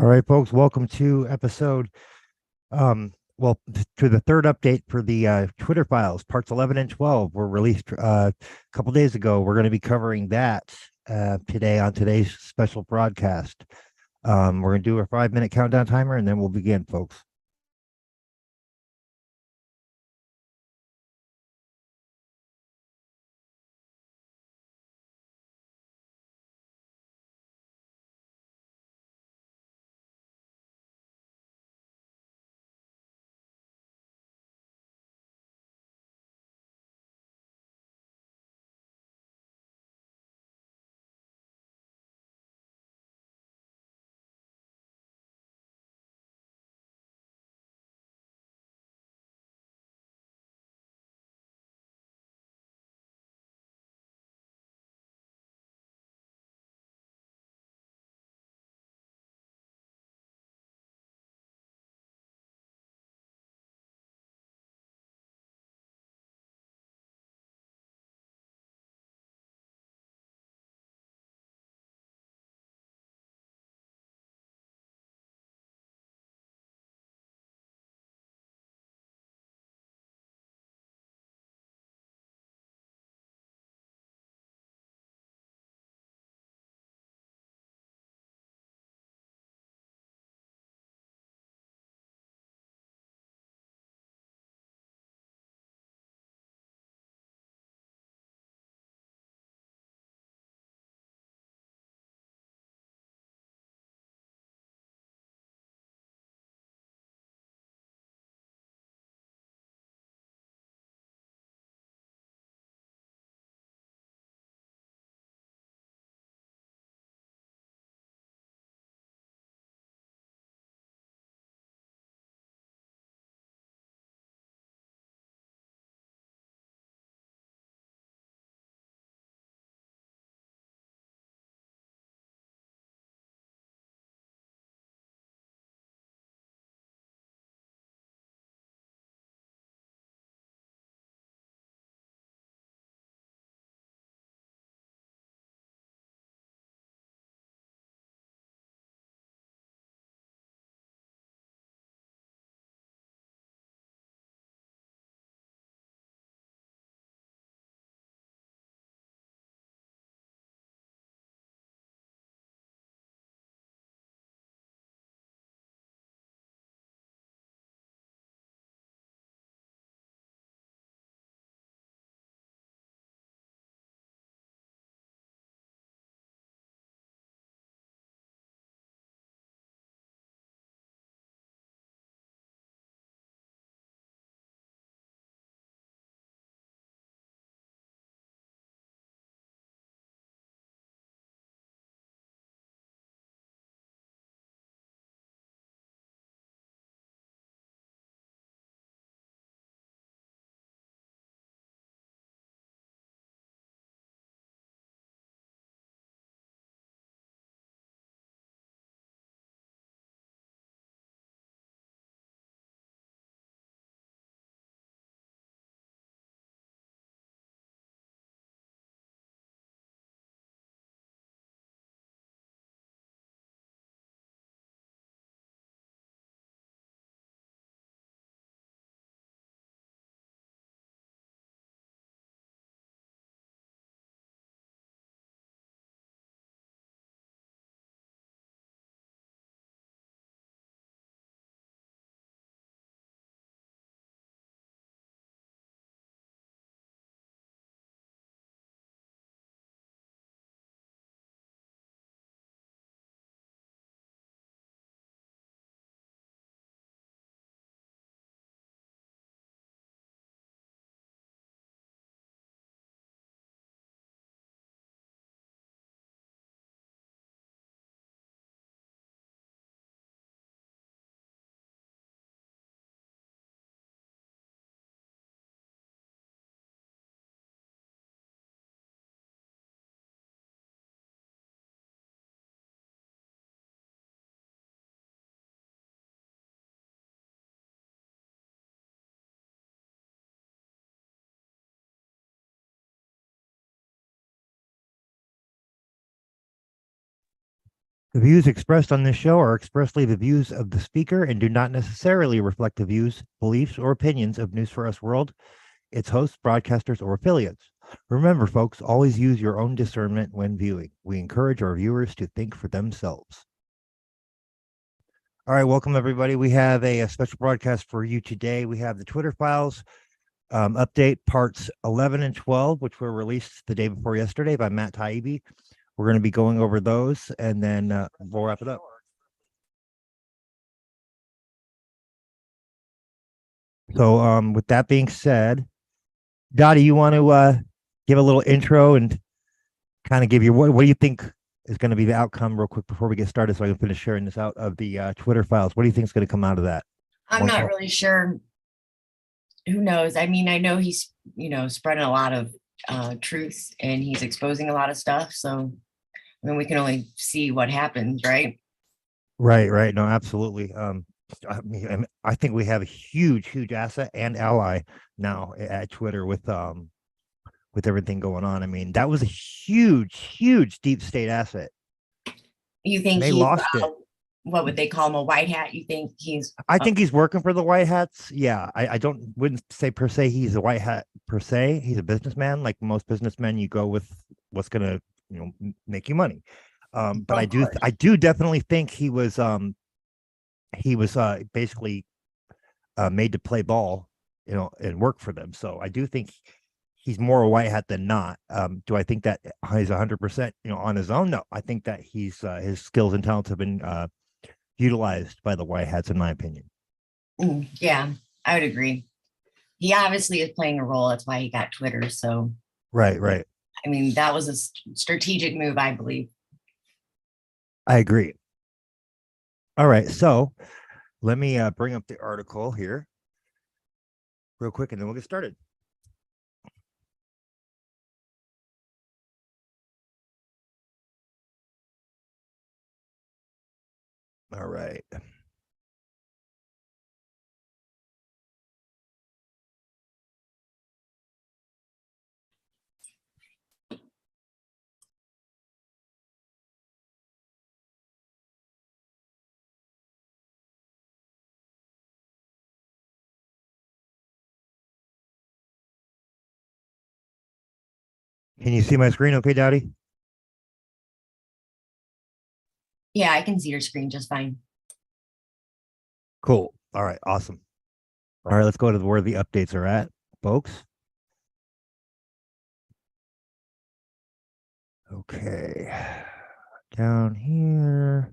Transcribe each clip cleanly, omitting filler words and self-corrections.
All right, folks, welcome to episode, to the third update for the Twitter files. Parts 11 and 12 were released a couple days ago. We're going to be covering that today on today's special broadcast. We're going to do a 5-minute countdown timer and then we'll begin, folks. The views expressed on this show are expressly the views of the speaker and do not necessarily reflect the views, beliefs, or opinions of News for Us World, its hosts, broadcasters, or affiliates. Remember, folks, always use your own discernment when viewing. We encourage our viewers to think for themselves. All right, welcome everybody. We have a special broadcast for you today. We have the Twitter files update parts 11 and 12, which were released the day before yesterday by Matt Taibbi. We're going to be going over those, and then we'll wrap it up. So with that being said, Dottie, you want to give a little intro and kind of give you what do you think is going to be the outcome real quick before we get started so I can finish sharing this out of the Twitter files. What do you think is going to come out of that? I'm not really sure. Who knows? I mean, I know he's, spreading a lot of truth and he's exposing a lot of stuff. So, I mean, we can only see what happens, right? Right. No, absolutely. I mean, I think we have a huge asset and ally now at Twitter with everything going on. I mean, that was a huge deep state asset. You think they lost it? What would they call him, a white hat? You think he's? I think he's working for the white hats. Yeah, I wouldn't say per se he's a white hat per se. He's a businessman. Like most businessmen, you go with what's gonna make you money. But I do definitely think he was basically made to play ball, and work for them. So I do think he's more a white hat than not. Do I think that he's 100%, on his own? No, I think that he's his skills and talents have been utilized by the white hats, in my opinion. Yeah, I would agree. He obviously is playing a role. That's why he got Twitter. So right. I mean, that was a strategic move, I believe. I agree. All right, so let me bring up the article here real quick, and then we'll get started. All right. Can you see my screen okay, Dowdy? Yeah, I can see your screen just fine. Cool. All right, awesome. All right, let's go to where the updates are at, folks. Okay. Down here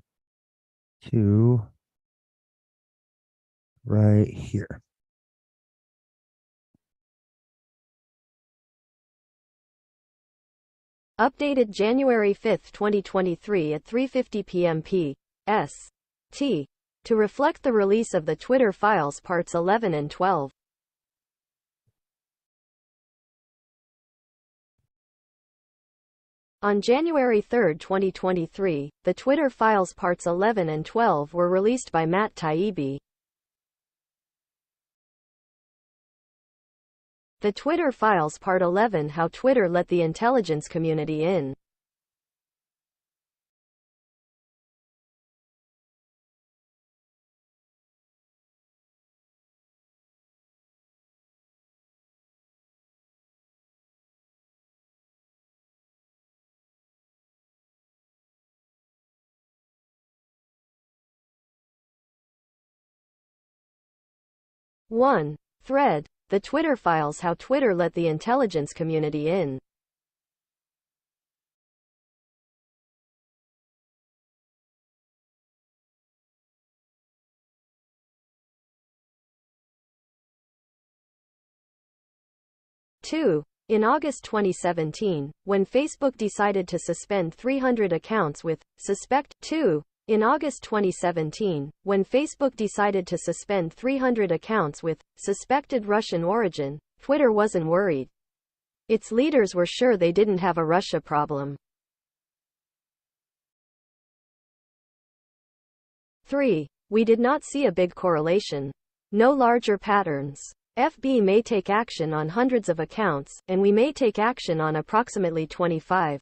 to right here. Updated January 5, 2023 at 3:50 p.m. P.S.T. to reflect the release of the Twitter files parts 11 and 12. On January 3, 2023, the Twitter files parts 11 and 12 were released by Matt Taibbi. The Twitter files part 11: How Twitter Let the Intelligence Community In. One thread. The Twitter files: How Twitter Let the Intelligence Community In. Two. In August 2017, when Facebook decided to suspend 300 accounts with suspect. 2. In August 2017, when Facebook decided to suspend 300 accounts with suspected Russian origin, Twitter wasn't worried. Its leaders were sure they didn't have a Russia problem. 3. We did not see a big correlation. No larger patterns. FB may take action on hundreds of accounts, and we may take action on approximately 25.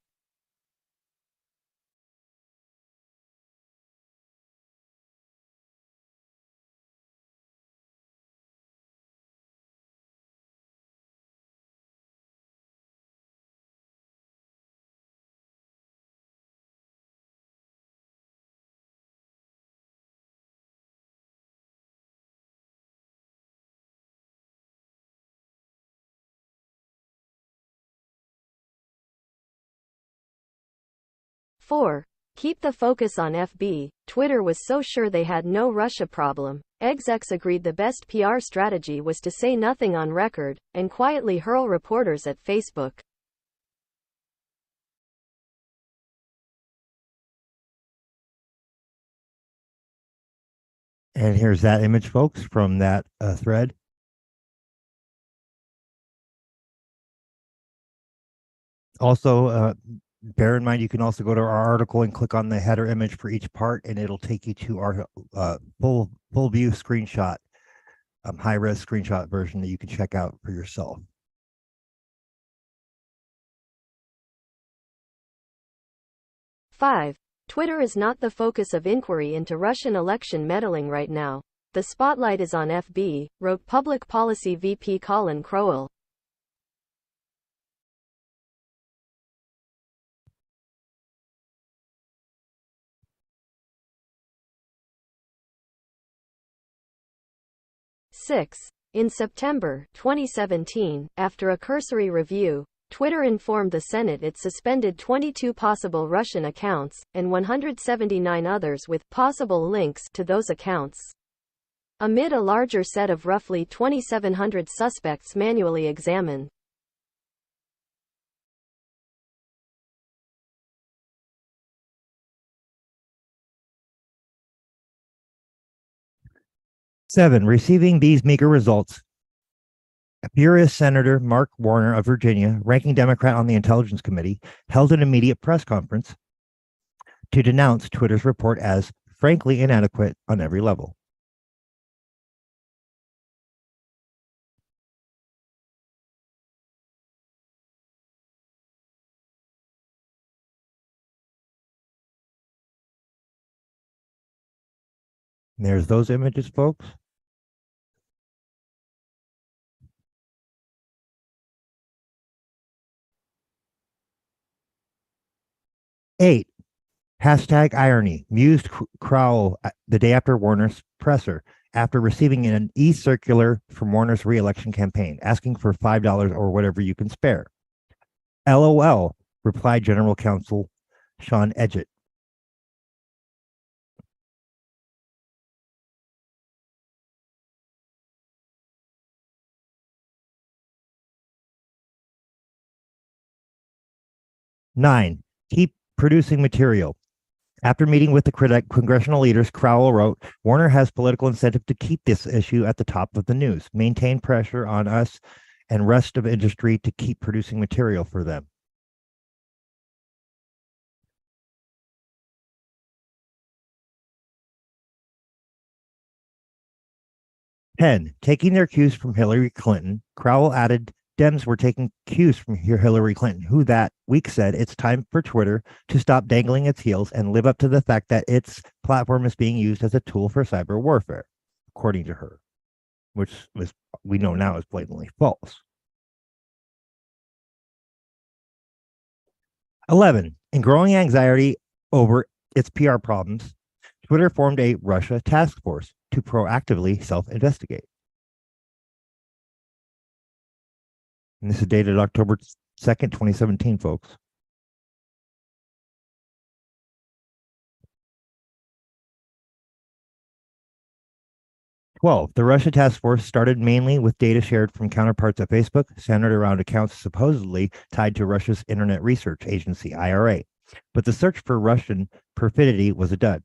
4. Keep the focus on FB. Twitter was so sure they had no Russia problem. Execs agreed the best PR strategy was to say nothing on record, and quietly hurl reporters at Facebook. And here's that image, folks, from that thread. Also, bear in mind, you can also go to our article and click on the header image for each part, and it'll take you to our full view screenshot, high-res screenshot version that you can check out for yourself. Five. Twitter is not the focus of inquiry into Russian election meddling right now. The spotlight is on FB, wrote Public Policy VP Colin Crowell. Six. In September 2017, after a cursory review, Twitter informed the Senate it suspended 22 possible Russian accounts, and 179 others with possible links to those accounts, amid a larger set of roughly 2,700 suspects manually examined. Seven, receiving these meager results, furious Senator Mark Warner of Virginia, ranking Democrat on the Intelligence Committee, held an immediate press conference to denounce Twitter's report as frankly inadequate on every level. And there's those images, folks. Eight, hashtag irony, mused Crowell the day after Warner's presser, after receiving an e-circular from Warner's re-election campaign, asking for $5 or whatever you can spare. LOL, replied General Counsel Sean Edgett. Nine, keep producing material. After meeting with the congressional leaders, Crowell wrote, Warner has political incentive to keep this issue at the top of the news, maintain pressure on us and rest of industry to keep producing material for them. Ten, taking their cues from Hillary Clinton, Crowell added, Dems were taking cues from Hillary Clinton, who that week said it's time for Twitter to stop dangling its heels and live up to the fact that its platform is being used as a tool for cyber warfare, according to her, which we know now is blatantly false. 11, in growing anxiety over its PR problems, Twitter formed a Russia task force to proactively self-investigate. And this is dated October 2nd, 2017, folks. The Russia task force started mainly with data shared from counterparts at Facebook, centered around accounts supposedly tied to Russia's Internet Research Agency, IRA. But the search for Russian perfidy was a dud.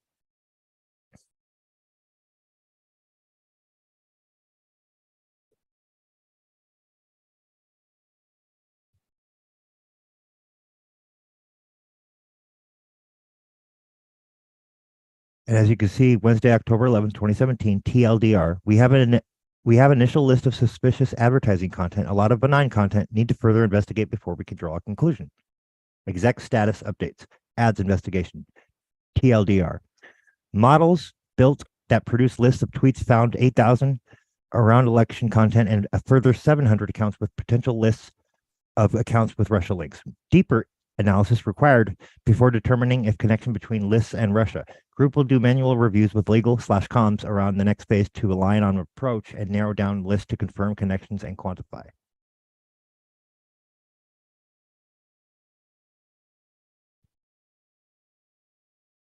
And as you can see, Wednesday, October 11th, 2017, TLDR, we have initial list of suspicious advertising content, a lot of benign content, need to further investigate before we can draw a conclusion. Exec status updates, ads investigation, TLDR. Models built that produce lists of tweets found 8,000 around election content and a further 700 accounts with potential lists of accounts with Russia links. Deeper analysis required before determining if connection between lists and Russia. Group will do manual reviews with legal/comms around the next phase to align on approach and narrow down lists to confirm connections and quantify.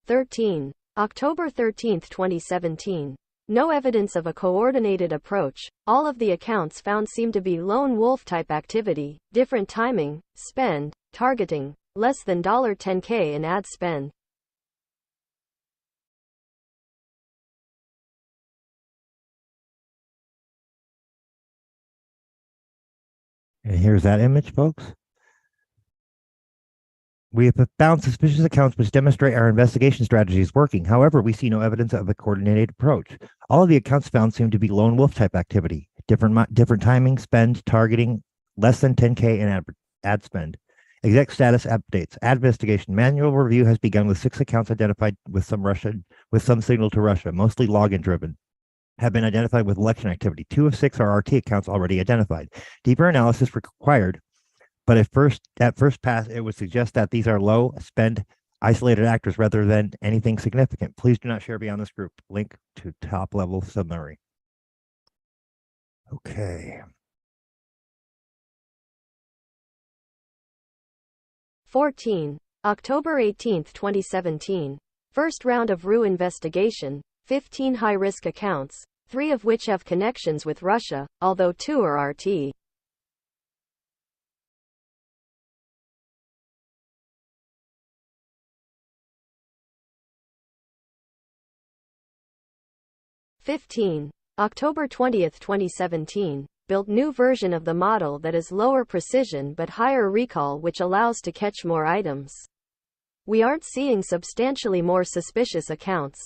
13. October 13, 2017. No evidence of a coordinated approach. All of the accounts found seem to be lone wolf type activity, different timing, spend, targeting, less than $10K in ad spend. And here's that image, folks. We have found suspicious accounts which demonstrate our investigation strategy is working. However, we see no evidence of a coordinated approach. All of the accounts found seem to be lone wolf type activity, different timing, spend, targeting, less than 10K in ad spend. Exec status updates. Ad investigation. Manual review has begun with 6 accounts identified with some signal to Russia, mostly login driven. Have been identified with election activity. 2 of 6 are RT accounts already identified. Deeper analysis required, but at first pass, it would suggest that these are low spend isolated actors rather than anything significant. Please do not share beyond this group. Link to top level summary. Okay. 14. October 18, 2017. First round of RU investigation, 15 high-risk accounts, 3 of which have connections with Russia, although 2 are RT. October 20, 2017. Built new version of the model that is lower precision but higher recall, which allows to catch more items. We aren't seeing substantially more suspicious accounts.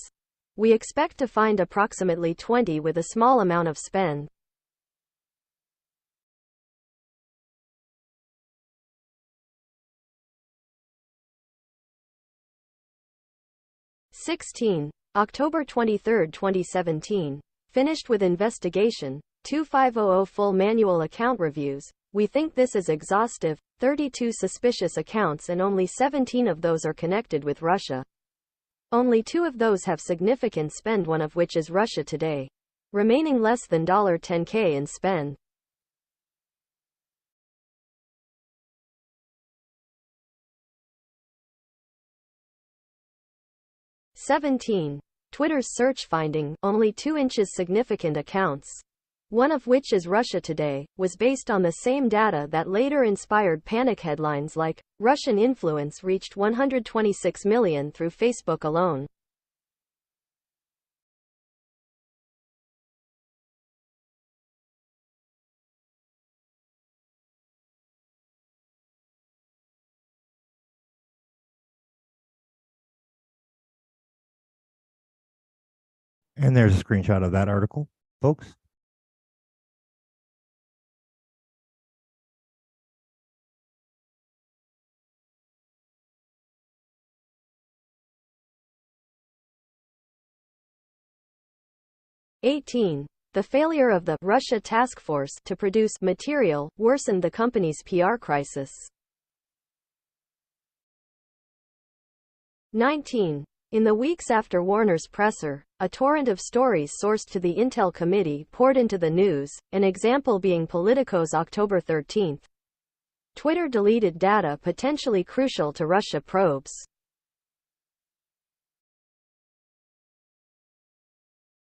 We expect to find approximately 20 with a small amount of spend. October 23, 2017. Finished with investigation, 2500 full manual account reviews. We think this is exhaustive, 32 suspicious accounts and only 17 of those are connected with Russia. Only 2 of those have significant spend, one of which is Russia Today. Remaining less than $10K in spend. Twitter's search finding, only 2 inches significant accounts, one of which is Russia Today, was based on the same data that later inspired panic headlines like, Russian influence reached 126 million through Facebook alone. And there's a screenshot of that article, folks. The failure of the Russia task force to produce material worsened the company's PR crisis. 19. In the weeks after Warner's presser, a torrent of stories sourced to the Intel Committee poured into the news, an example being Politico's October 13. Twitter deleted data potentially crucial to Russia probes.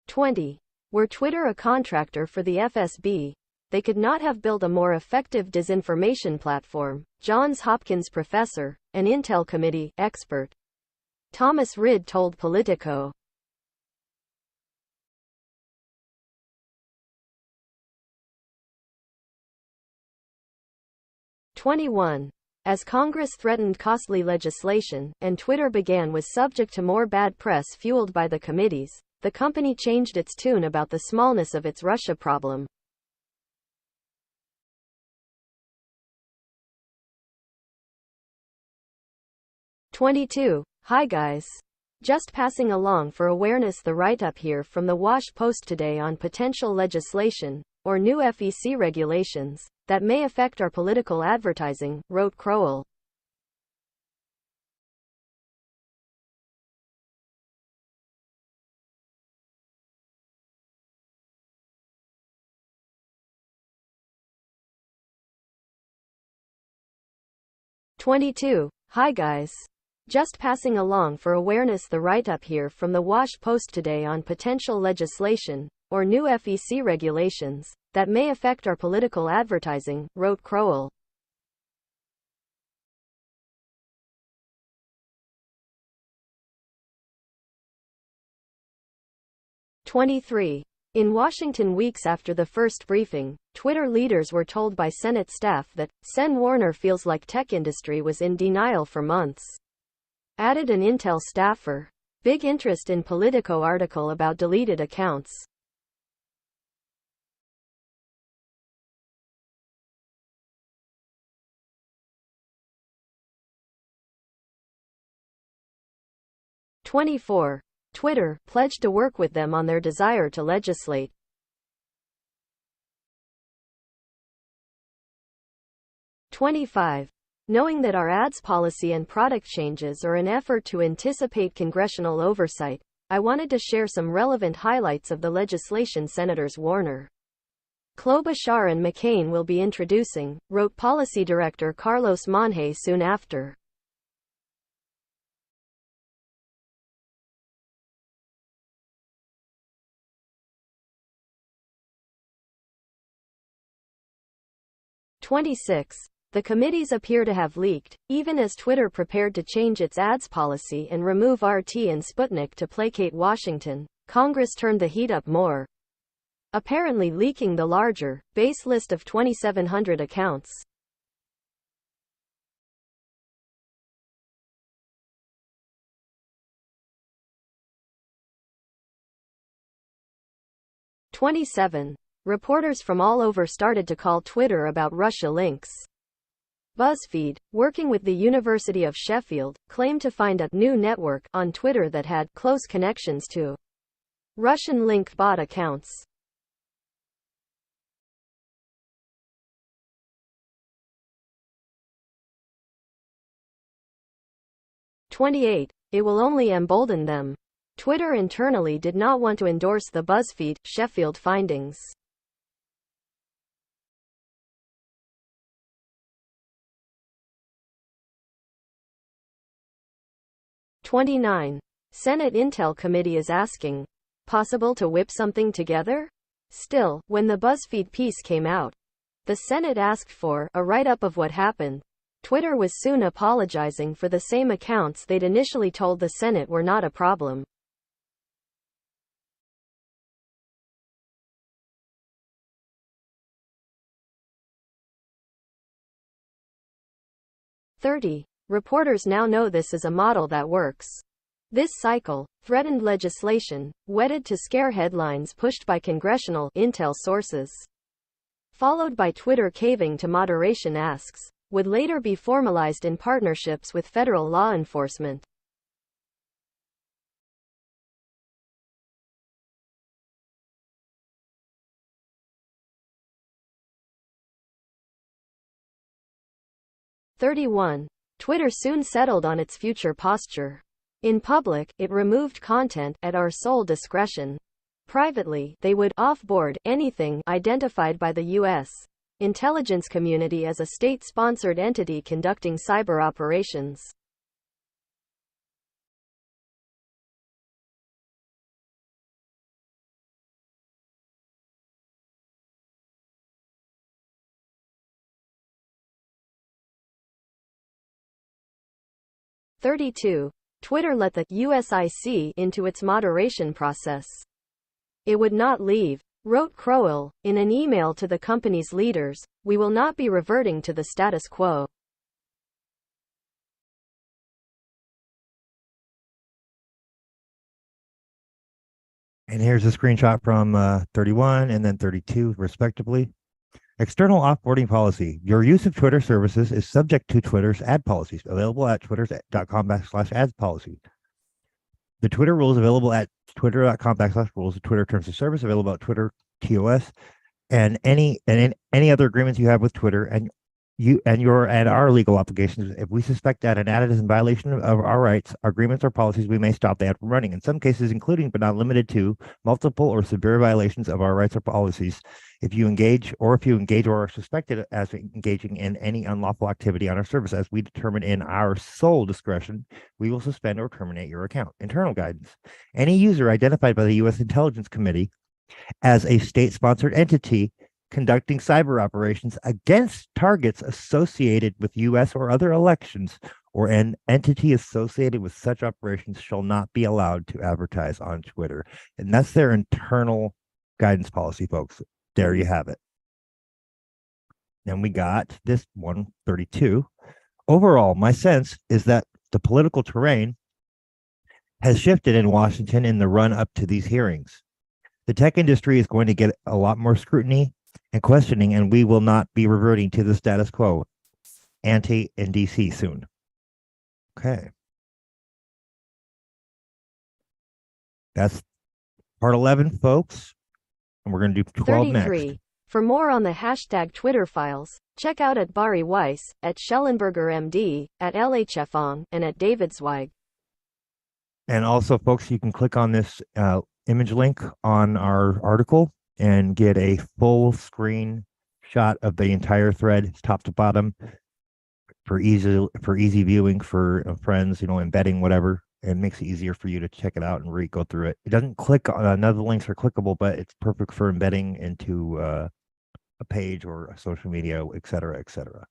20. Were Twitter a contractor for the FSB, they could not have built a more effective disinformation platform. Johns Hopkins professor, an Intel Committee expert, Thomas Rid told Politico. 21. As Congress threatened costly legislation, and Twitter was subject to more bad press fueled by the committees, the company changed its tune about the smallness of its Russia problem. 22. Hi guys. Just passing along for awareness the write-up here from the Wash Post today on potential legislation, or new FEC regulations, that may affect our political advertising, wrote Crowell. Hi guys. Just passing along for awareness the write-up here from the Wash Post today on potential legislation, or new FEC regulations, that may affect our political advertising, wrote Crowell. In Washington weeks after the first briefing, Twitter leaders were told by Senate staff that Sen Warner feels like tech industry was in denial for months. Added an Intel staffer. Big interest in Politico article about deleted accounts. Twitter pledged to work with them on their desire to legislate. Knowing that our ads policy and product changes are an effort to anticipate congressional oversight, I wanted to share some relevant highlights of the legislation Senators Warner, Klobuchar and McCain will be introducing, wrote Policy Director Carlos Monje soon after. The committees appear to have leaked, even as Twitter prepared to change its ads policy and remove RT and Sputnik to placate Washington. Congress turned the heat up more, apparently leaking the larger, base list of 2,700 accounts. Reporters from all over started to call Twitter about Russia links. BuzzFeed, working with the University of Sheffield, claimed to find a new network on Twitter that had close connections to Russian link bot accounts. It will only embolden them. Twitter internally did not want to endorse the BuzzFeed, Sheffield findings. Senate Intel Committee is asking, possible to whip something together? Still, when the BuzzFeed piece came out, the Senate asked for a write-up of what happened. Twitter was soon apologizing for the same accounts they'd initially told the Senate were not a problem. Reporters now know this is a model that works. This cycle, threatened legislation, wedded to scare headlines pushed by congressional intel sources, followed by Twitter caving to moderation asks, would later be formalized in partnerships with federal law enforcement. Twitter soon settled on its future posture. In public, it removed content at our sole discretion. Privately, they would offboard anything identified by the U.S. intelligence community as a state-sponsored entity conducting cyber operations. Twitter let the USIC into its moderation process. It would not leave, wrote Crowell, in an email to the company's leaders, we will not be reverting to the status quo. And here's a screenshot from 31 and then 32, respectively. External offboarding policy. Your use of Twitter services is subject to Twitter's ad policies, available at twitter.com/ads policy. The Twitter rules available at twitter.com/rules. The Twitter terms of service available at Twitter TOS, and any other agreements you have with Twitter, and and our legal obligations. If we suspect that an ad is in violation of our rights, our agreements, or policies, we may stop the ad from running. In some cases, including but not limited to multiple or severe violations of our rights or policies, if you engage or are suspected as engaging in any unlawful activity on our service, as we determine in our sole discretion, we will suspend or terminate your account. Internal guidance: any user identified by the U.S. Intelligence Committee as a state-sponsored entity conducting cyber operations against targets associated with U.S. or other elections, or an entity associated with such operations, shall not be allowed to advertise on Twitter. And that's their internal guidance policy, folks. There you have it. Then we got this 132. Overall, my sense is that the political terrain has shifted in Washington in the run up to these hearings. The tech industry is going to get a lot more scrutiny and questioning, and we will not be reverting to the status quo ante in DC soon. Okay. That's part 11, folks. And we're going to do 12 33. next. For more on the hashtag Twitter files, check out at Bari Weiss, at Schellenberger MD, at LHFong, and at David Zweig. And also, folks, you can click on this image link on our article and get a full screen shot of the entire thread, top to bottom, for easy viewing for friends, embedding, whatever. It makes it easier for you to check it out and go through it. It doesn't click on none of the links are clickable, but it's perfect for embedding into a page or a social media, et cetera, et cetera.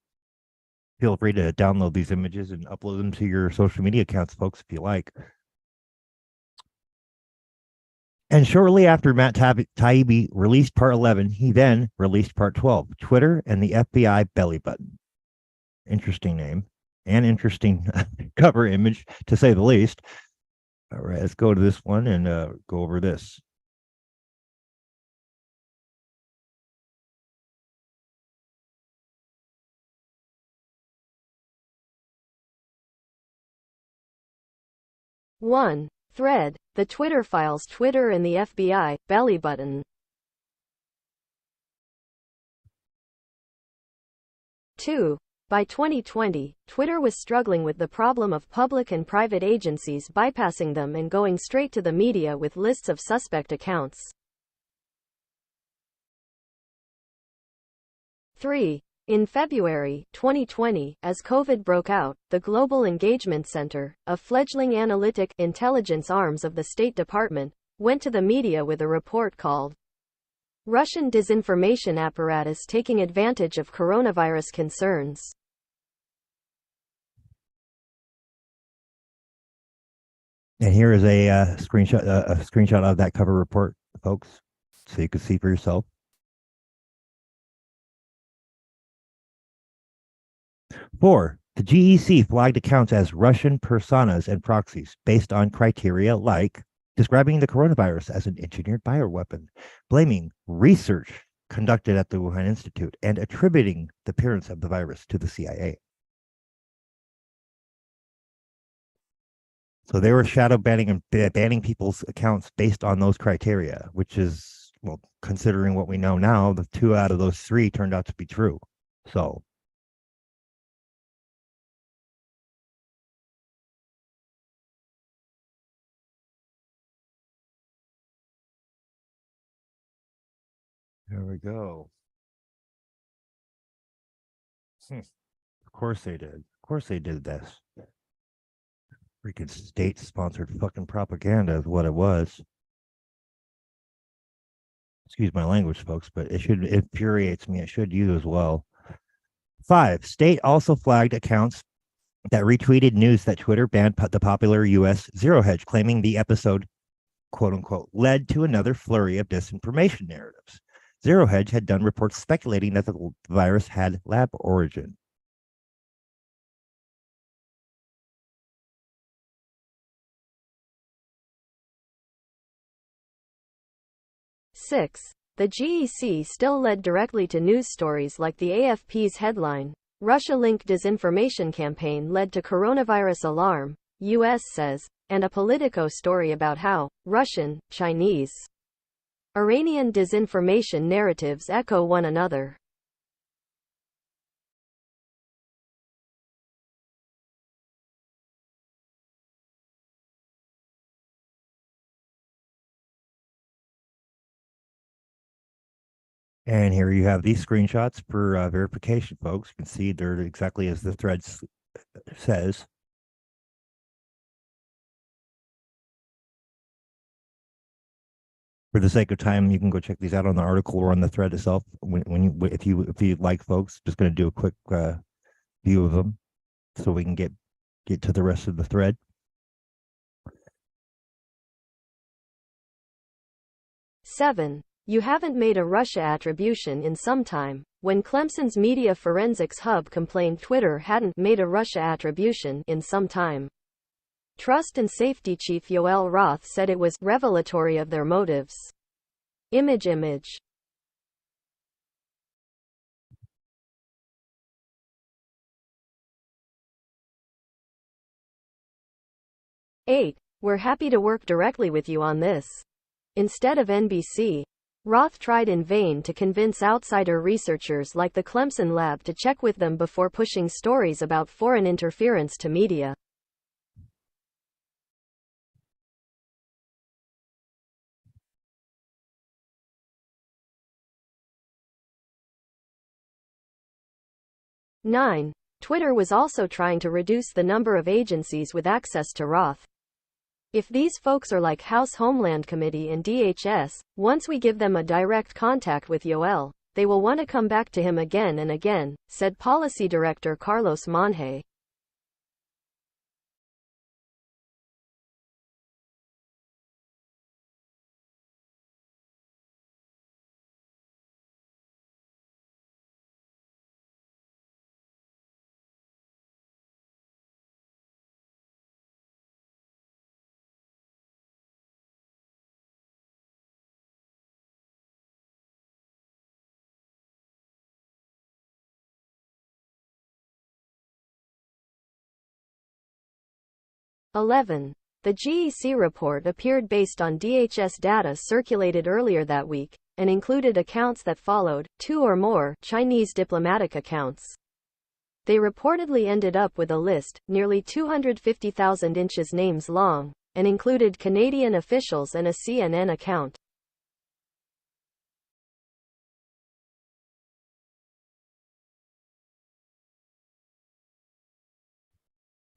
Feel free to download these images and upload them to your social media accounts, folks, if you like. And shortly after Matt Taibbi released part 11, he then released part 12, Twitter and the FBI belly button. Interesting name and interesting cover image, to say the least. All right, let's go to this one and go over this. One. Thread, the Twitter files, Twitter and the FBI, belly button. 2. By 2020, Twitter was struggling with the problem of public and private agencies bypassing them and going straight to the media with lists of suspect accounts. 3. In February 2020, as COVID broke out, the Global Engagement Center, a fledgling analytic intelligence arms of the State Department, went to the media with a report called Russian Disinformation Apparatus Taking Advantage of Coronavirus Concerns. And here is a screenshot of that cover report, folks, so you can see for yourself. 4. The GEC flagged accounts as Russian personas and proxies based on criteria like describing the coronavirus as an engineered bioweapon, blaming research conducted at the Wuhan Institute, and attributing the appearance of the virus to the CIA. So they were shadow banning and banning people's accounts based on those criteria, which is, well, considering what we know now, the 2 out of those 3 turned out to be true. So there we go. Of course they did. Of course they did this. Freaking state-sponsored fucking propaganda is what it was. Excuse my language, folks, but it infuriates me. It should you as well. 5. State also flagged accounts that retweeted news that Twitter banned the popular U.S. Zero Hedge, claiming the episode, quote unquote, led to another flurry of disinformation narratives. Zero Hedge had done reports speculating that the virus had lab origin. Six. The GEC still led directly to news stories like the AFP's headline, Russia-linked disinformation campaign led to coronavirus alarm, US says, and a Politico story about how Russian, Chinese, Iranian disinformation narratives echo one another. And here you have these screenshots for verification, folks. You can see they're exactly as the thread says. For the sake of time, you can go check these out on the article or on the thread itself. If you like, folks, just going to do a quick view of them so we can get to the rest of the thread. Seven. You haven't made a Russia attribution in some time. When Clemson's Media Forensics Hub complained Twitter hadn't made a Russia attribution in some time. Trust and Safety Chief Yoel Roth said it was revelatory of their motives. Image. 8. We're happy to work directly with you on this. Instead of NBC, Roth tried in vain to convince outsider researchers like the Clemson lab to check with them before pushing stories about foreign interference to media. Nine. Twitter was also trying to reduce the number of agencies with access to Roth. If these folks are like House Homeland Committee and DHS, once we give them a direct contact with Yoel, they will want to come back to him again and again, said Policy Director Carlos Monje. (11) The GEC report appeared based on DHS data circulated earlier that week, and included accounts that followed 2 or more Chinese diplomatic accounts. They reportedly ended up with a list, nearly 250,000 inches names long, and included Canadian officials and a CNN account.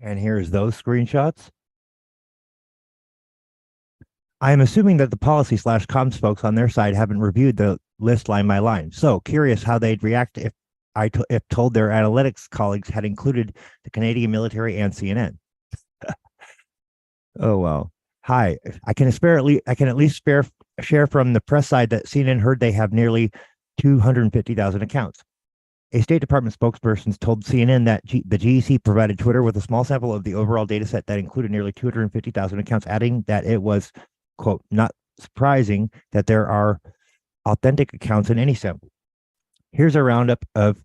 And here's those screenshots. I am assuming that the policy/comms folks on their side haven't reviewed the list line by line. So curious how they'd react if if told their analytics colleagues had included the Canadian military and CNN. Oh well. Hi, I can at least share from the press side that CNN heard they have nearly 250,000 accounts. A State Department spokesperson told CNN that the GEC provided Twitter with a small sample of the overall data set that included nearly 250,000 accounts, adding that it was, quote, not surprising that there are authentic accounts in any sample. Here's a roundup of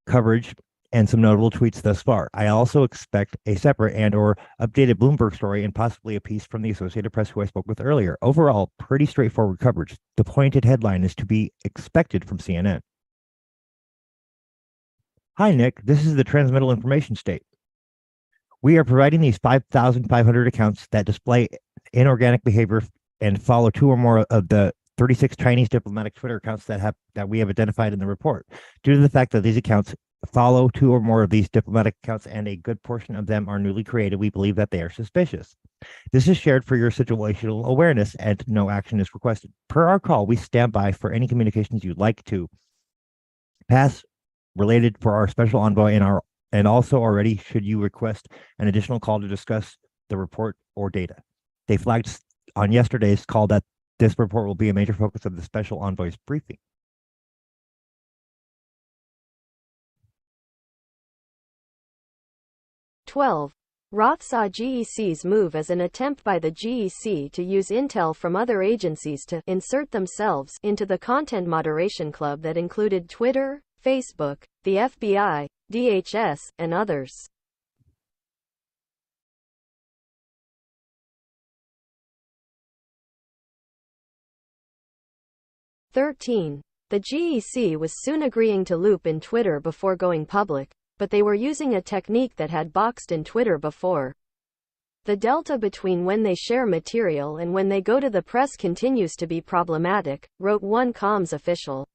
coverage and some notable tweets thus far. I also expect a separate and or updated Bloomberg story and possibly a piece from the Associated Press who I spoke with earlier. Overall, pretty straightforward coverage. The pointed headline is to be expected from CNN. Hi, Nick. This is the transmittal information state. We are providing these 5,500 accounts that display inorganic behavior and follow 2 or more of the 36 Chinese diplomatic Twitter accounts that we have identified in the report. Due to the fact that these accounts follow 2 or more of these diplomatic accounts and a good portion of them are newly created, we believe that they are suspicious. This is shared for your situational awareness and no action is requested. Per our call, we stand by for any communications you'd like to pass related for our special envoy and also already should you request an additional call to discuss the report or data. They flagged on yesterday's call that this report will be a major focus of the special envoy's briefing. Roth saw GEC's move as an attempt by the GEC to use intel from other agencies to insert themselves into the content moderation club that included Twitter, Facebook, the FBI, DHS, and others. The GEC was soon agreeing to loop in Twitter before going public, but they were using a technique that had boxed in Twitter before. The delta between when they share material and when they go to the press continues to be problematic, wrote one comms official.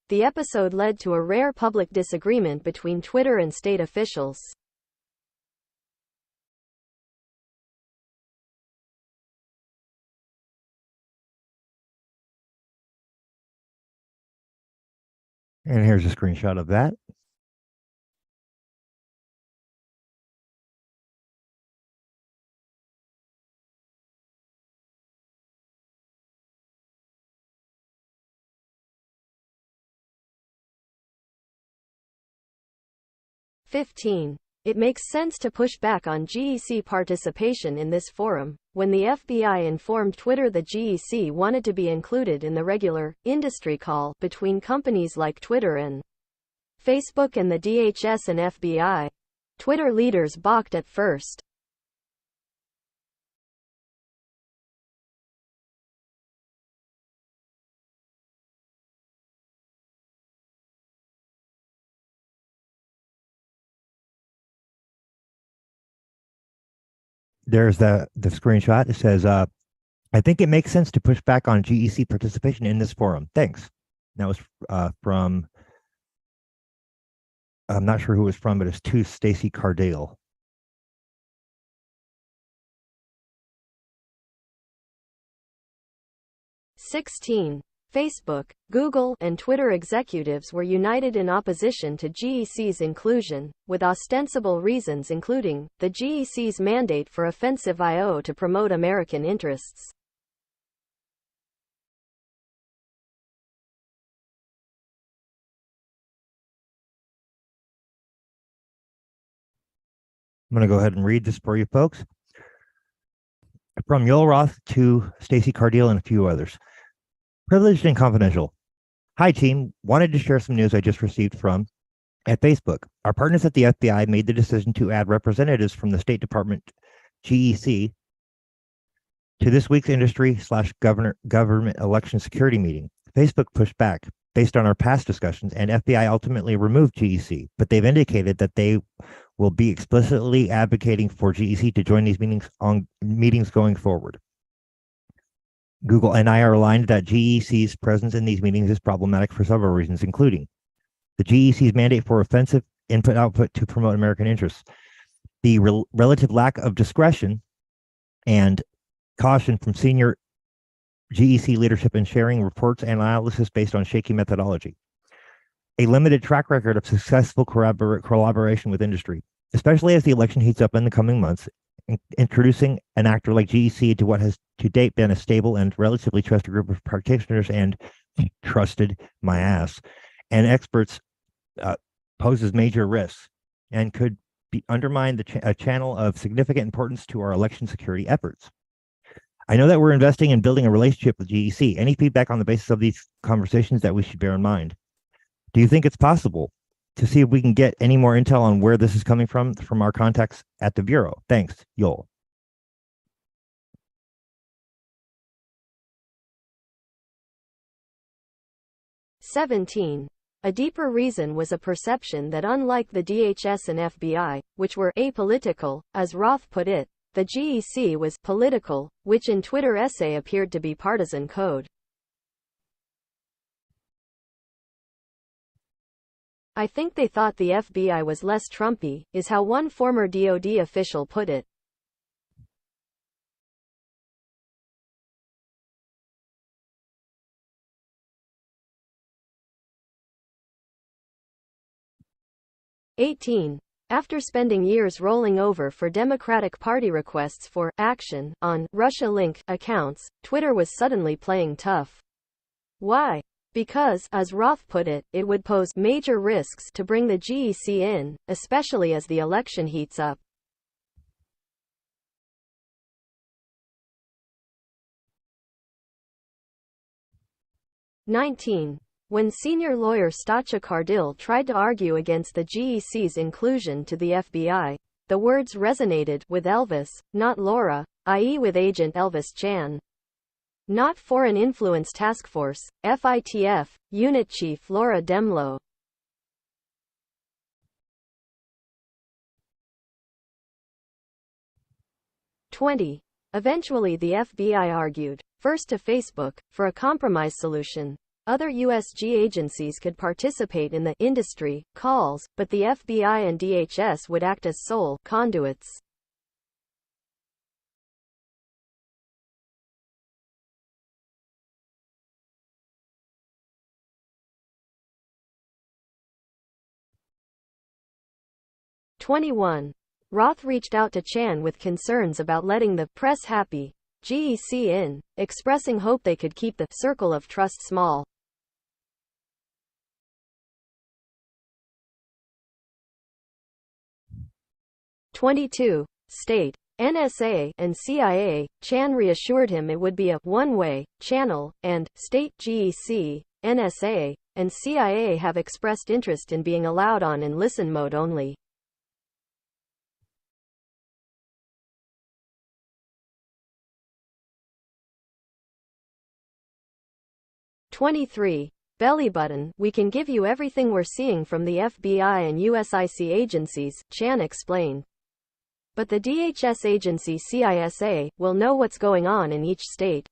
The episode led to a rare public disagreement between Twitter and state officials. And here's a screenshot of that. It makes sense to push back on GEC participation in this forum. When the FBI informed Twitter the GEC wanted to be included in the regular, industry call between companies like Twitter and Facebook and the DHS and FBI, Twitter leaders balked at first. There's the screenshot. It says, I think it makes sense to push back on GEC participation in this forum. Thanks. That was from, I'm not sure who it was from, but it's to Stacy Cardale. Facebook, Google, and Twitter executives were united in opposition to GEC's inclusion, with ostensible reasons including the GEC's mandate for offensive I/O to promote American interests. I'm going to go ahead and read this for you folks. From Yoel Roth to Stacy Cardale and a few others. Privileged and confidential. Hi team, wanted to share some news I just received from at Facebook. Our partners at the FBI made the decision to add representatives from the State Department GEC to this week's industry/government election security meeting. Facebook pushed back based on our past discussions, and FBI ultimately removed GEC, but they've indicated that they will be explicitly advocating for GEC to join these meetings going forward. Google and I are aligned that GEC's presence in these meetings is problematic for several reasons, including the GEC's mandate for offensive input-output to promote American interests, the relative lack of discretion and caution from senior GEC leadership in sharing reports and analysis based on shaky methodology, a limited track record of successful collaboration with industry, especially as the election heats up in the coming months. Introducing an actor like GEC to what has to date been a stable and relatively trusted group of practitioners and trusted my ass and experts poses major risks and could undermine a channel of significant importance to our election security efforts. I know that we're investing in building a relationship with GEC. Any feedback on the basis of these conversations that we should bear in mind? Do you think it's possible to see if we can get any more intel on where this is coming from our contacts at the Bureau? Thanks, Yoel. A deeper reason was a perception that unlike the DHS and FBI, which were apolitical, as Roth put it, the GEC was political, which in Twitter essay appeared to be partisan code. I think they thought the FBI was less Trumpy, is how one former DoD official put it. After spending years rolling over for Democratic Party requests for action on Russia link accounts, Twitter was suddenly playing tough. Why? Because, as Roth put it, it would pose major risks to bring the GEC in, especially as the election heats up. When senior lawyer Stacia Cardille tried to argue against the GEC's inclusion to the FBI, the words resonated with Elvis, not Laura, i.e. with Agent Elvis Chan. Not Foreign Influence Task Force, FITF, Unit Chief Laura Demlow. Eventually the FBI argued, first to Facebook, for a compromise solution. Other USG agencies could participate in the industry calls, but the FBI and DHS would act as sole conduits. Roth reached out to Chan with concerns about letting the press happy GEC in, expressing hope they could keep the circle of trust small. State, NSA, and CIA. Chan reassured him it would be a one-way channel, and state GEC, NSA, and CIA have expressed interest in being allowed on in listen mode only. Belly button, we can give you everything we're seeing from the FBI and USIC agencies, Chan explained. But the DHS agency CISA will know what's going on in each state.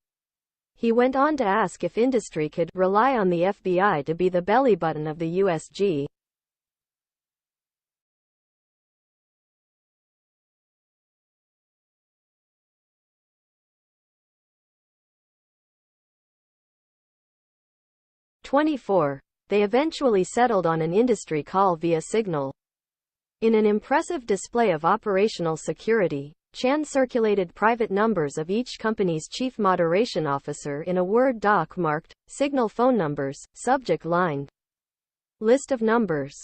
He went on to ask if industry could rely on the FBI to be the belly button of the USG. They eventually settled on an industry call via Signal. In an impressive display of operational security, Chan circulated private numbers of each company's chief moderation officer in a Word doc marked, Signal phone numbers, subject line. List of numbers.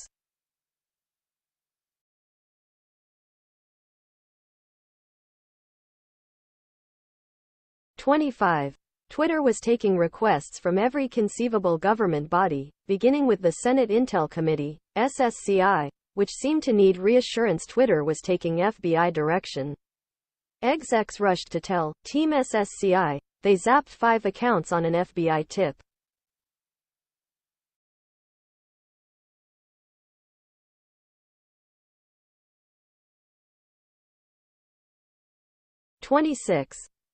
Twitter was taking requests from every conceivable government body, beginning with the Senate Intel Committee, SSCI, which seemed to need reassurance Twitter was taking FBI direction. Execs rushed to tell Team SSCI they zapped 5 accounts on an FBI tip.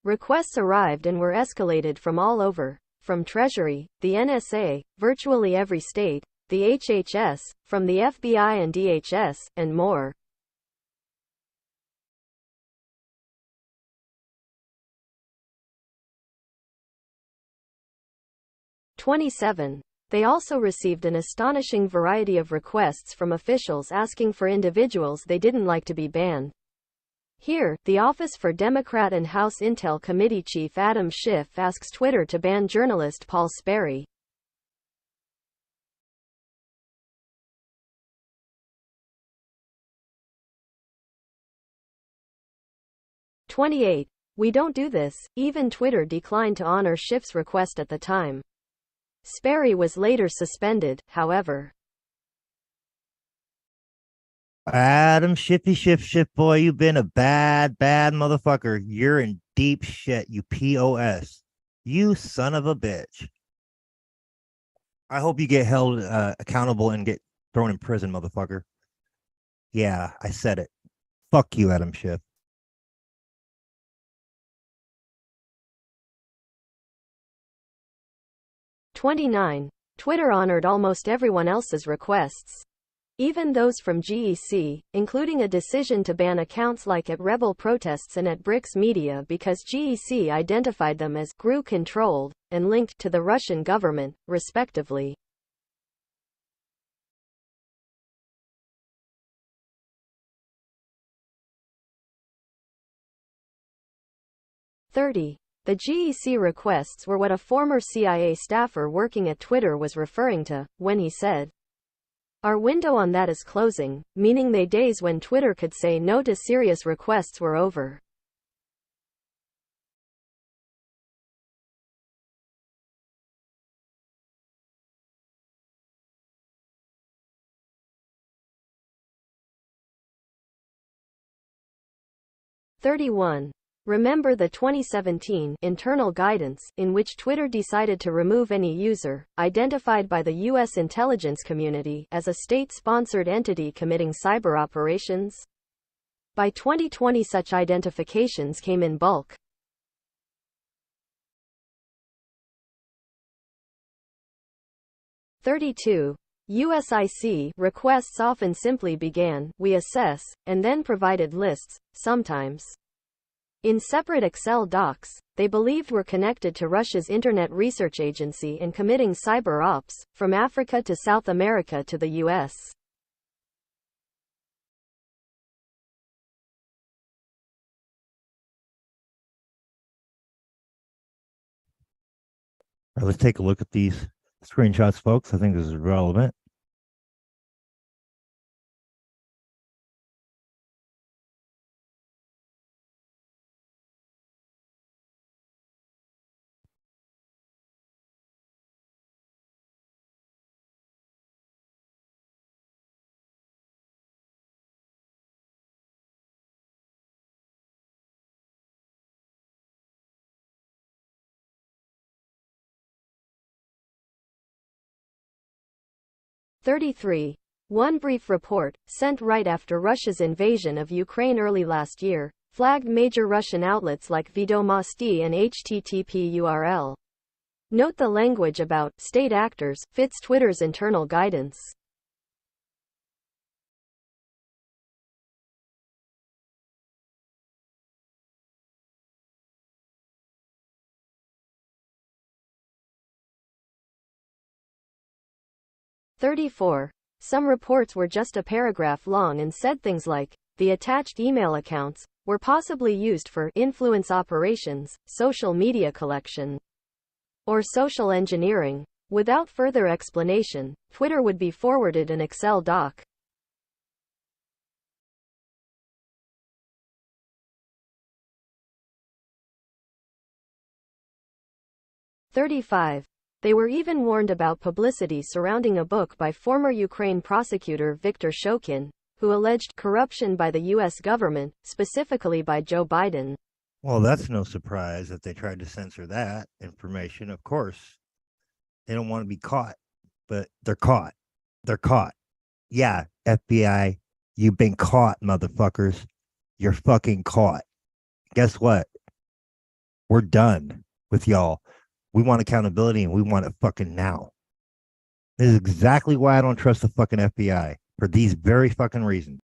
Requests arrived and were escalated from all over, from Treasury, the NSA, virtually every state, the HHS, from the FBI and DHS, and more. They also received an astonishing variety of requests from officials asking for individuals they didn't like to be banned. Here, the Office for Democrat and House Intel Committee Chief Adam Schiff asks Twitter to ban journalist Paul Sperry. We don't do this. Even Twitter declined to honor Schiff's request at the time. Sperry was later suspended, however. Adam Schiff boy, you've been a bad motherfucker. You're in deep shit, you POS. You son of a bitch. I hope you get held accountable and get thrown in prison, motherfucker. Yeah, I said it. Fuck you, Adam Schiff. Twitter honored almost everyone else's requests. Even those from GEC, including a decision to ban accounts like at rebel protests and at BRICS Media because GEC identified them as GRU-controlled and linked to the Russian government, respectively. The GEC requests were what a former CIA staffer working at Twitter was referring to when he said, "Our window on that is closing," meaning the days when Twitter could say no to serious requests were over. Remember the 2017 internal guidance in which Twitter decided to remove any user identified by the U.S. intelligence community as a state-sponsored entity committing cyber operations? By 2020, such identifications came in bulk. USIC requests often simply began, "We assess," and then provided lists, sometimes in separate Excel docs, they believed were connected to Russia's Internet Research Agency and committing cyber ops, from Africa to South America to the US. All right, let's take a look at these screenshots, folks. I think this is relevant. One brief report, sent right after Russia's invasion of Ukraine early last year, flagged major Russian outlets like Vedomosti and HTTP URL. Note the language about state actors fits Twitter's internal guidance. Some reports were just a paragraph long and said things like, the attached email accounts were possibly used for influence operations, social media collection, or social engineering. Without further explanation, Twitter would be forwarded an Excel doc. They were even warned about publicity surrounding a book by former Ukraine prosecutor Viktor Shokin, who alleged corruption by the U.S. government, specifically by Joe Biden. Well, that's no surprise that they tried to censor that information. Of course, they don't want to be caught, but they're caught. They're caught. Yeah, FBI, you've been caught, motherfuckers. You're fucking caught. Guess what? We're done with y'all. We want accountability and we want it fucking now. This is exactly why I don't trust the fucking FBI, for these very fucking reasons.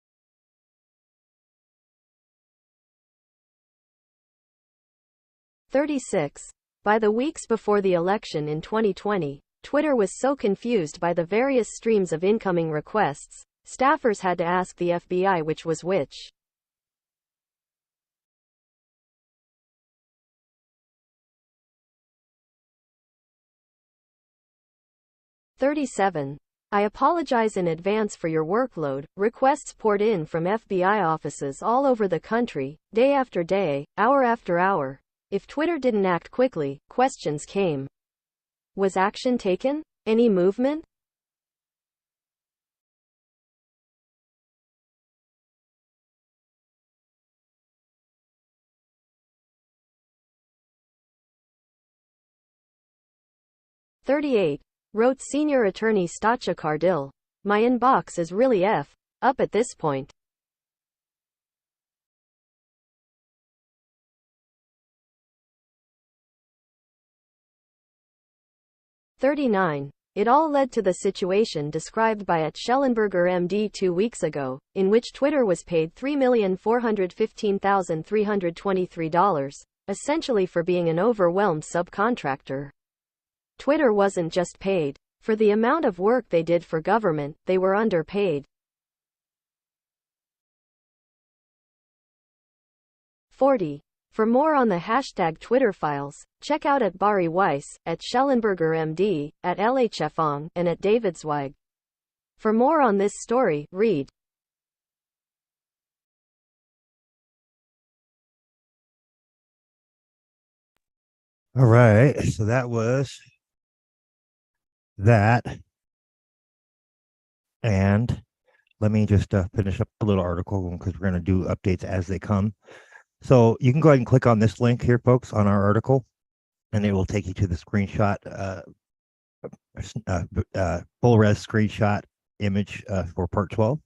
By the weeks before the election in 2020, Twitter was so confused by the various streams of incoming requests, staffers had to ask the FBI which was which. I apologize in advance for your workload. Requests poured in from FBI offices all over the country, day after day, hour after hour. If Twitter didn't act quickly, questions came. Was action taken? Any movement? Wrote senior attorney Statcha Kardil. My inbox is really up at this point. It all led to the situation described by Schellenberger MD 2 weeks ago, in which Twitter was paid $3,415,323, essentially for being an overwhelmed subcontractor. Twitter wasn't just paid for the amount of work they did for government, they were underpaid. For more on the hashtag Twitter files, check out at Bari Weiss, at Schellenberger MD, at LHFong, and at Davidsweig. For more on this story, read. All right, so that was that. And let me just finish up the little article because we're going to do updates as they come. So you can go ahead and click on this link here, folks, on our article, and it will take you to the screenshot, full res screenshot image for part 12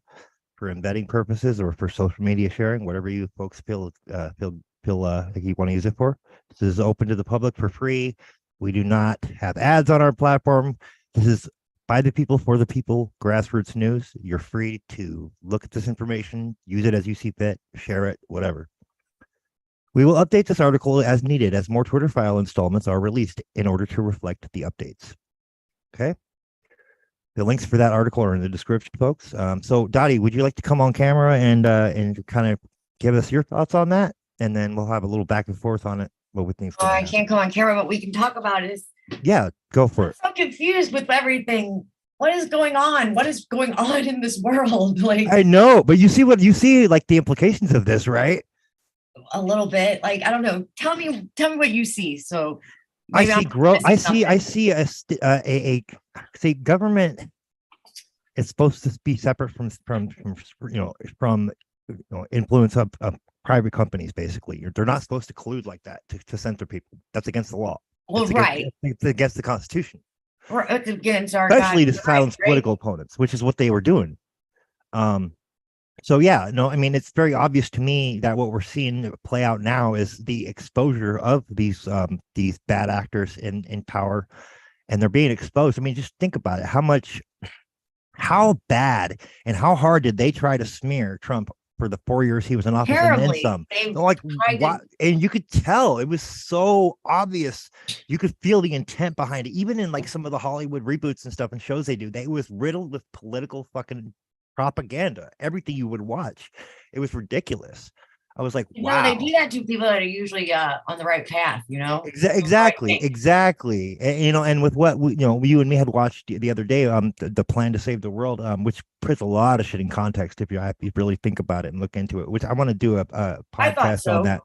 for embedding purposes or for social media sharing, whatever you folks feel like you want to use it for. This is open to the public for free. We do not have ads on our platform. This is by the people, for the people, grassroots news. You're free to look at this information, use it as you see fit, share it, whatever. We will update this article as needed as more Twitter file installments are released in order to reflect the updates. Okay. The links for that article are in the description, folks. So Dottie, would you like to come on camera and kind of give us your thoughts on that? And then we'll have a little back and forth on it. What we think. I can't come on camera, but we can talk about it. Yeah, go for it. I'm so confused with everything. What is going on? What is going on in this world? Like, I know, but you see like the implications of this, right? A little bit. Like, I don't know. Tell me what you see. So I see growth. I see a government is supposed to be separate from influence of private companies. Basically, they're not supposed to collude like that to censor people. That's against the law. Well, it's against the Constitution. It's against our, especially to silence political opponents, which is what they were doing. So yeah, no, I mean, it's very obvious to me that what we're seeing play out now is the exposure of these bad actors in power, and they're being exposed. I mean, just think about it. How bad and how hard did they try to smear Trump for the 4 years he was in office? Terribly. And then some? Like, what? And you could tell it was so obvious. You could feel the intent behind it, even in like some of the Hollywood reboots and stuff and shows they do. They was riddled with political fucking propaganda. Everything you would watch, it was ridiculous. I was like, wow. They do that to people that are usually on the right path, Exactly. And with what you and me had watched the other day, the Plan to Save the World, which puts a lot of shit in context if you really think about it and look into it. Which I want to do a podcast on that.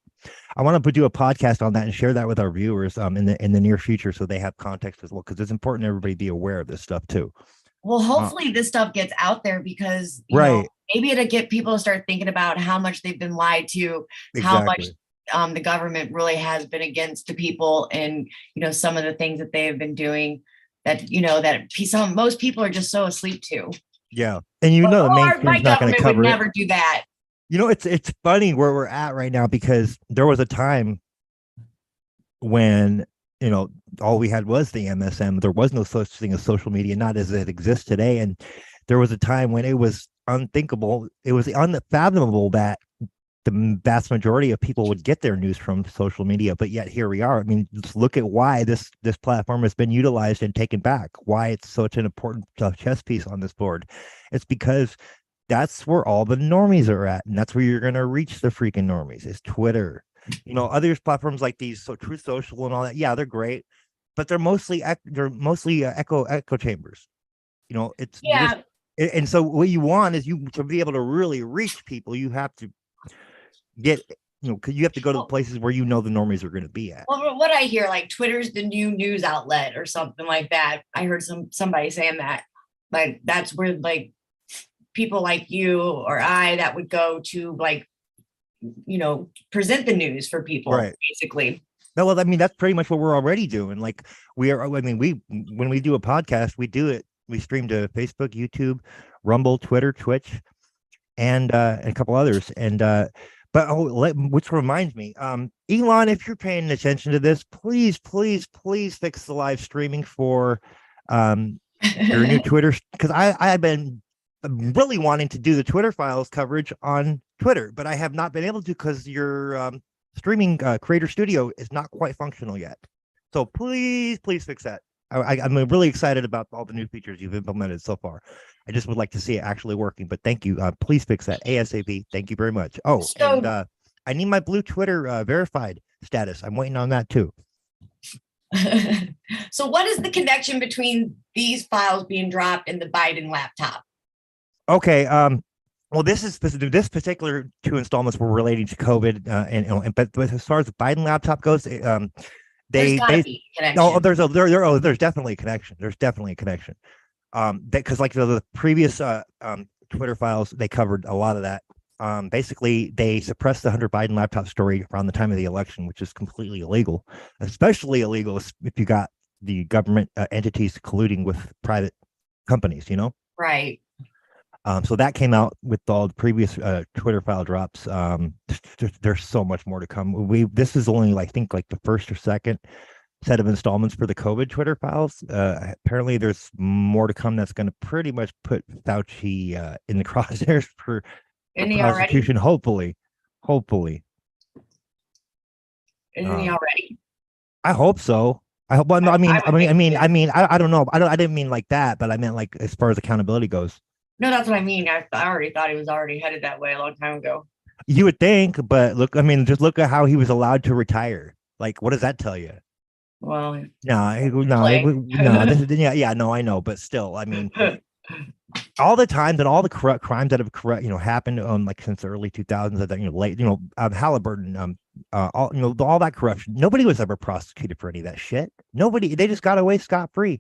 I want to do a podcast on that and share that with our viewers in the near future, so they have context as well, because it's important everybody be aware of this stuff too. Well, hopefully this stuff gets out there, because maybe it'll get people to start thinking about how much they've been lied to, how much the government really has been against the people, and some of the things that they have been doing that most people are just so asleep to. Yeah, and the mainstream's not going to cover would never do that. It's funny where we're at right now, because there was a time when all we had was the MSM. There was no such thing as social media, not as it exists today. And there was a time when it was unthinkable. It was unfathomable that the vast majority of people would get their news from social media. But yet here we are. I mean, just look at why this platform has been utilized and taken back, why it's such an important chess piece on this board. It's because that's where all the normies are at. And that's where you're going to reach the freaking normies, is Twitter. Other platforms like these, so Truth Social and all that, yeah, they're great, but they're mostly echo chambers. And so what you want is to be able to really reach people. You have to get, because you have to go to the places where the normies are going to be at. Well, what I hear, like, Twitter's the new news outlet or something like that. I heard somebody saying that, like, that's where like people like you or I that would go to, like, present the news for people, basically. No, well, I mean, that's pretty much what we're already doing. Like, when we do a podcast, we stream to Facebook, YouTube, Rumble, Twitter, Twitch, and a couple others. And which reminds me, Elon, if you're paying attention to this, please fix the live streaming for your new Twitter, because I've been really wanting to do the Twitter files coverage on Twitter, but I have not been able to, because your streaming creator studio is not quite functional yet. So please fix that. I'm really excited about all the new features you've implemented so far. I just would like to see it actually working, but thank you. Please fix that ASAP. Thank you very much. And I need my blue Twitter verified status. I'm waiting on that too. So what is the connection between these files being dropped and the Biden laptop? Okay. Well, this particular 2 installments were relating to COVID, but as far as the Biden laptop goes, there's definitely a connection. There's definitely a connection. Because like the previous Twitter files, they covered a lot of that. Basically, they suppressed the Hunter Biden laptop story around the time of the election, which is completely illegal, especially illegal if you got the government entities colluding with private companies, you know? Right. So that came out with all the previous Twitter file drops. There's so much more to come. This is only, I think, like the first or second set of installments for the COVID Twitter files. Apparently, there's more to come that's going to pretty much put Fauci in the crosshairs for prosecution. Hopefully. Isn't he already? I hope so. I hope. Well, no, I don't know. I didn't mean like that, but I meant like as far as accountability goes. No, that's what I mean. I already thought he was already headed that way a long time ago. You would think, but look, I mean, just look at how he was allowed to retire. Like, what does that tell you? Well, I know, but still, I mean, all the times and all the corrupt crimes that have happened on like since the early 2000s, I think, Halliburton, all that corruption. Nobody was ever prosecuted for any of that shit. Nobody. They just got away scot-free.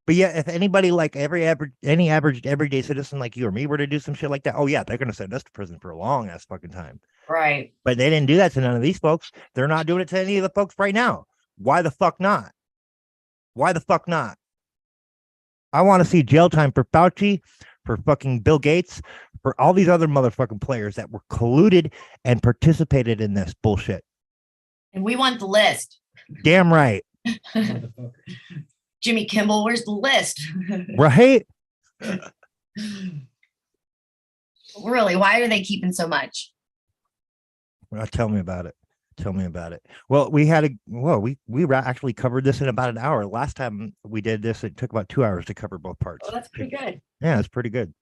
But yeah, if anybody like any average everyday citizen like you or me were to do some shit like that, oh yeah, they're gonna send us to prison for a long ass fucking time. Right. But they didn't do that to none of these folks. They're not doing it to any of the folks right now. Why the fuck not? Why the fuck not? I want to see jail time for Fauci, for fucking Bill Gates, for all these other motherfucking players that were colluded and participated in this bullshit. And we want the list. Damn right. Jimmy Kimmel, where's the list? Right? Really, why are they keeping so much? Well, tell me about it. Tell me about it. Well, we actually covered this in about an hour. Last time we did this, it took about 2 hours to cover both parts. Oh, that's pretty good. Yeah, it's pretty good.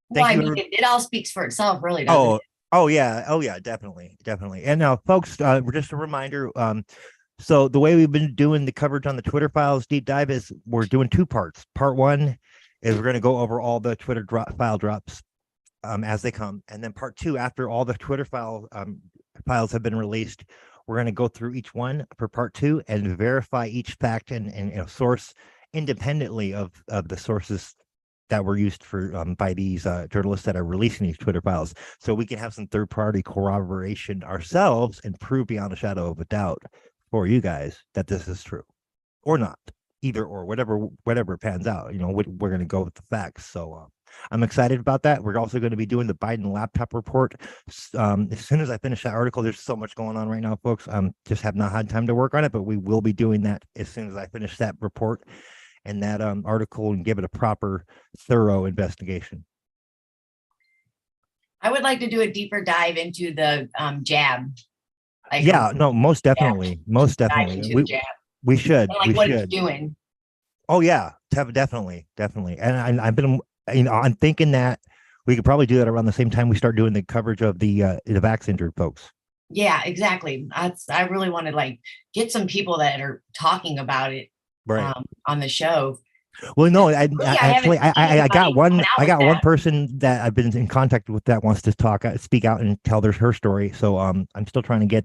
Well, I mean, it all speaks for itself, really, doesn't it? Oh yeah, definitely. And now, folks, just a reminder. So the way we've been doing the coverage on the Twitter files deep dive is we're doing two parts. Part one is we're going to go over all the Twitter file drops as they come, and then part two, after all the Twitter files have been released, we're going to go through each one for part two and verify each fact and source independently of the sources that were used for by these journalists that are releasing these Twitter files, so we can have some third-party corroboration ourselves and prove beyond a shadow of a doubt for you guys that this is true or not, either or, whatever pans out. We're going to go with the facts. So I'm excited about that. We're also going to be doing the Biden laptop report as soon as I finish that article. There's so much going on right now, folks. Just have not had time to work on it, but we will be doing that as soon as I finish that report and that article and give it a proper, thorough investigation. I would like to do a deeper dive into the jab. Most definitely. We should. Like what it's doing. Oh yeah, definitely. And I've been, I'm thinking that we could probably do that around the same time we start doing the coverage of the vax injured folks. Yeah, exactly. I really want to get some people that are talking about it on the show. Well, no, I got one person that I've been in contact with that wants to speak out and tell her story. So I'm still trying to get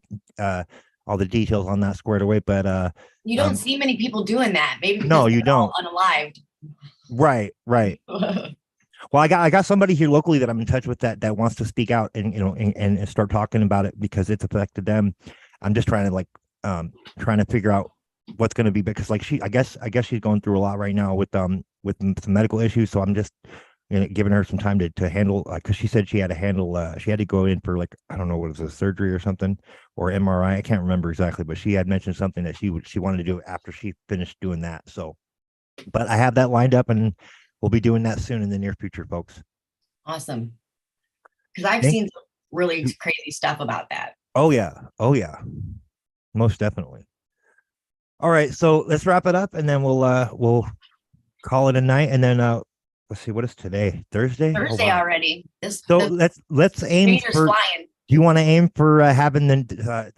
all the details on that squared away. But you don't see many people doing that. Maybe no, you don't. Unalived. Right. Well, I got somebody here locally that I'm in touch with that wants to speak out and and start talking about it because it's affected them. I'm just trying to figure out what's going to be, because I guess she's going through a lot right now with some medical issues. So I'm just giving her some time to handle, because she said she had to handle she had to go in for I don't know what it was, a surgery or something, or MRI. I can't remember exactly, but she had mentioned something that she wanted to do after she finished doing that. So, but I have that lined up and we'll be doing that soon in the near future, folks. Awesome. Because I've seen some really crazy stuff about that. Oh yeah. Most definitely. All right, so let's wrap it up and then we'll call it a night. And then let's see, what is today? Thursday? Already. Let's aim for flying. Do you want to aim for having the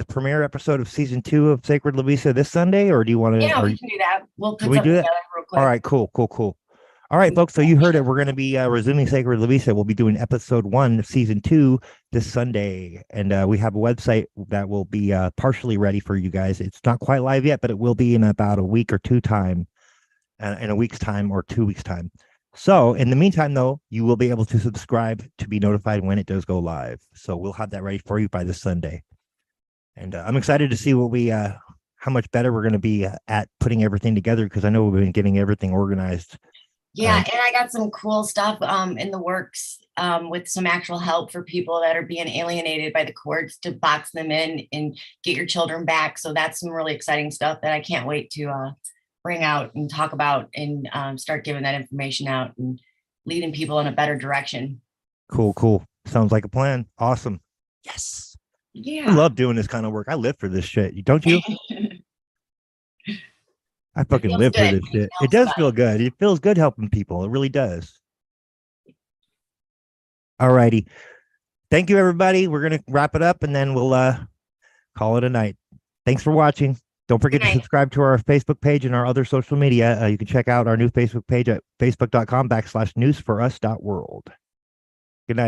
premiere episode of season 2 of Sacred Lovisa this Sunday, or do you want to? Yeah, we can do that. We'll put something together real quick. All right, cool. All right, folks. So you heard it. We're going to be resuming Sacred Lovisa. We'll be doing episode 1 of season 2 this Sunday, and we have a website that will be partially ready for you guys. It's not quite live yet, but it will be in about a week or two time, in a week's time or 2 weeks time. So in the meantime, though, you will be able to subscribe to be notified when it does go live. So we'll have that ready for you by this Sunday. And I'm excited to see what how much better we're going to be at putting everything together, because I know we've been getting everything organized. Yeah, and I got some cool stuff in the works with some actual help for people that are being alienated by the courts, to box them in and get your children back. So that's some really exciting stuff that I can't wait to bring out and talk about, and start giving that information out and leading people in a better direction. Cool. Sounds like a plan. Awesome. Yes. Yeah. I love doing this kind of work. I live for this shit. Don't you? I fucking live for this shit. It does feel good. It feels good helping people. It really does. All righty. Thank you, everybody. We're going to wrap it up, and then we'll call it a night. Thanks for watching. Don't forget to subscribe to our Facebook page and our other social media. You can check out our new Facebook page at facebook.com/news4us.world. Good night, everybody.